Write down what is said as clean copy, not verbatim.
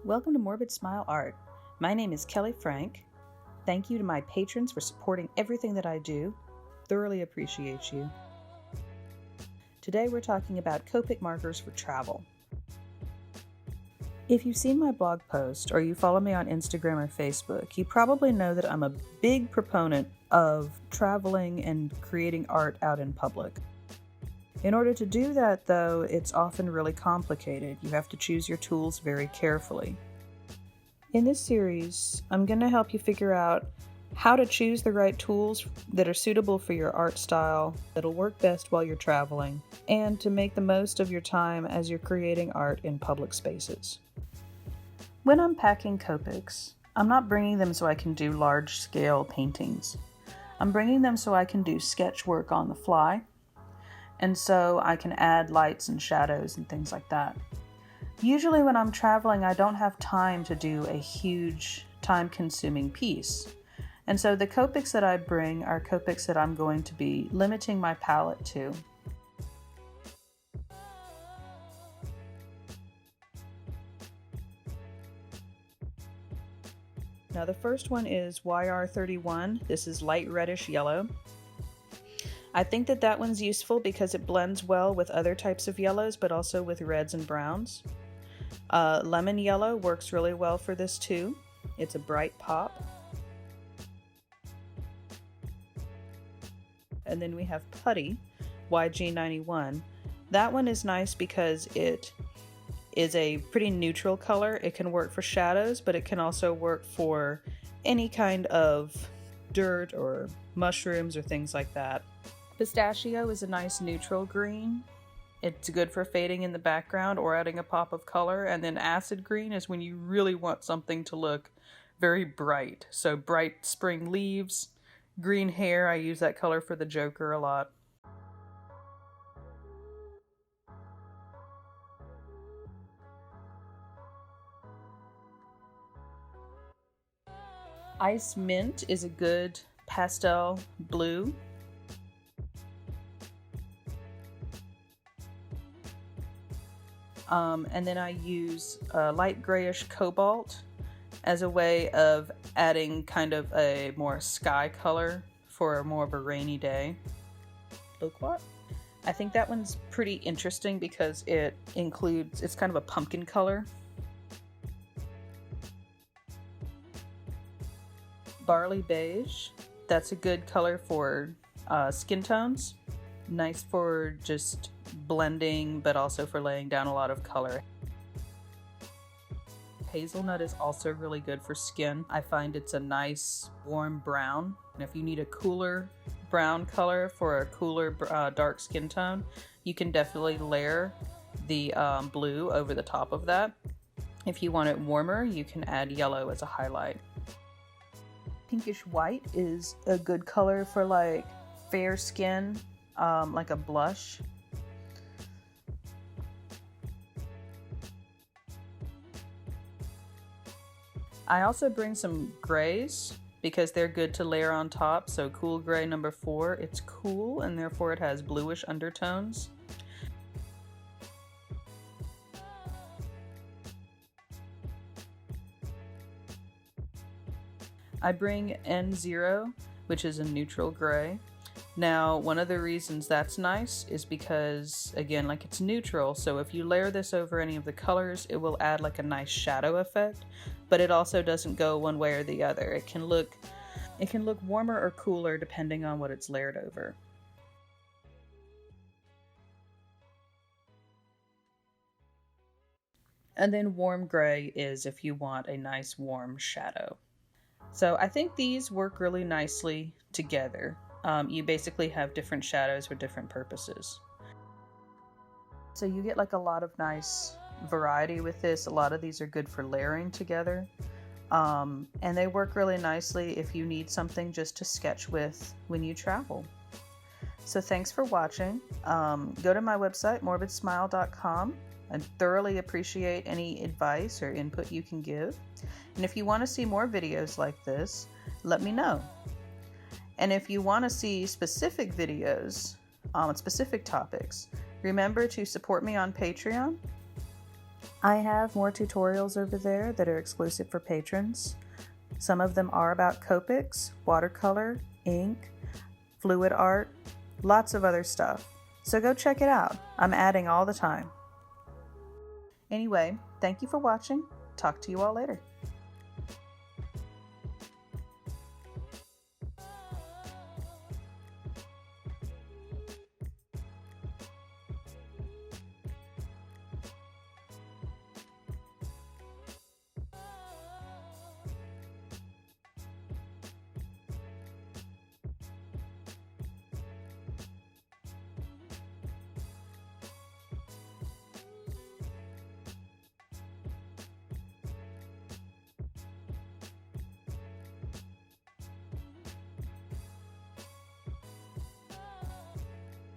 Welcome to Morbid Smile Art. My name is Kelly Frank. Thank you to my patrons for supporting everything that I do. Thoroughly appreciate you. Today we're talking about Copic markers for travel. If you've seen my blog post or you follow me on Instagram or Facebook, you probably know that I'm a big proponent of traveling and creating art out in public. In order to do that, though, it's often really complicated. You have to choose your tools very carefully. In this series, I'm going to help you figure out how to choose the right tools that are suitable for your art style, that'll work best while you're traveling, and to make the most of your time as you're creating art in public spaces. When I'm packing Copics, I'm not bringing them so I can do large-scale paintings. I'm bringing them so I can do sketch work on the fly, and so I can add lights and shadows and things like that. Usually when I'm traveling, I don't have time to do a huge, time-consuming piece. And so the Copics that I bring are Copics that I'm going to be limiting my palette to. Now the first one is YR31. This is light reddish yellow. I think that one's useful because it blends well with other types of yellows, but also with reds and browns. Lemon yellow works really well for this too. It's a bright pop. And then we have Putty, YG91. That one is nice because it is a pretty neutral color. It can work for shadows, but it can also work for any kind of dirt or mushrooms or things like that. Pistachio is a nice neutral green. It's good for fading in the background or adding a pop of color. And then acid green is when you really want something to look very bright. So bright spring leaves, green hair. I use that color for the Joker a lot. Ice mint is a good pastel blue. And then I use light grayish cobalt as a way of adding kind of a more sky color for more of a rainy day. Loquat. I think that one's pretty interesting because it's kind of a pumpkin color. Barley beige. That's a good color for skin tones. Nice for just blending, but also for laying down a lot of color. Hazelnut is also really good for skin. I find it's a nice warm brown. And if you need a cooler brown color for a cooler dark skin tone, you can definitely layer the blue over the top of that. If you want it warmer, you can add yellow as a highlight. Pinkish white is a good color for like fair skin, like a blush. I also bring some grays because they're good to layer on top. So cool gray number 4, it's cool and therefore it has bluish undertones. I bring N0, which is a neutral gray. Now, one of the reasons that's nice is because, again, like it's neutral, so if you layer this over any of the colors, it will add like a nice shadow effect, but it also doesn't go one way or the other. It can look warmer or cooler depending on what it's layered over. And then warm gray is if you want a nice warm shadow. So I think these work really nicely together. You basically have different shadows for different purposes. So you get like a lot of nice variety with this. A lot of these are good for layering together. And they work really nicely if you need something just to sketch with when you travel. So thanks for watching. Go to my website, morbidsmile.com. I thoroughly appreciate any advice or input you can give. And if you want to see more videos like this, let me know. And if you want to see specific videos on specific topics, remember to support me on Patreon. I have more tutorials over there that are exclusive for patrons. Some of them are about Copics, watercolor, ink, fluid art, lots of other stuff. So go check it out. I'm adding all the time. Anyway, thank you for watching. Talk to you all later.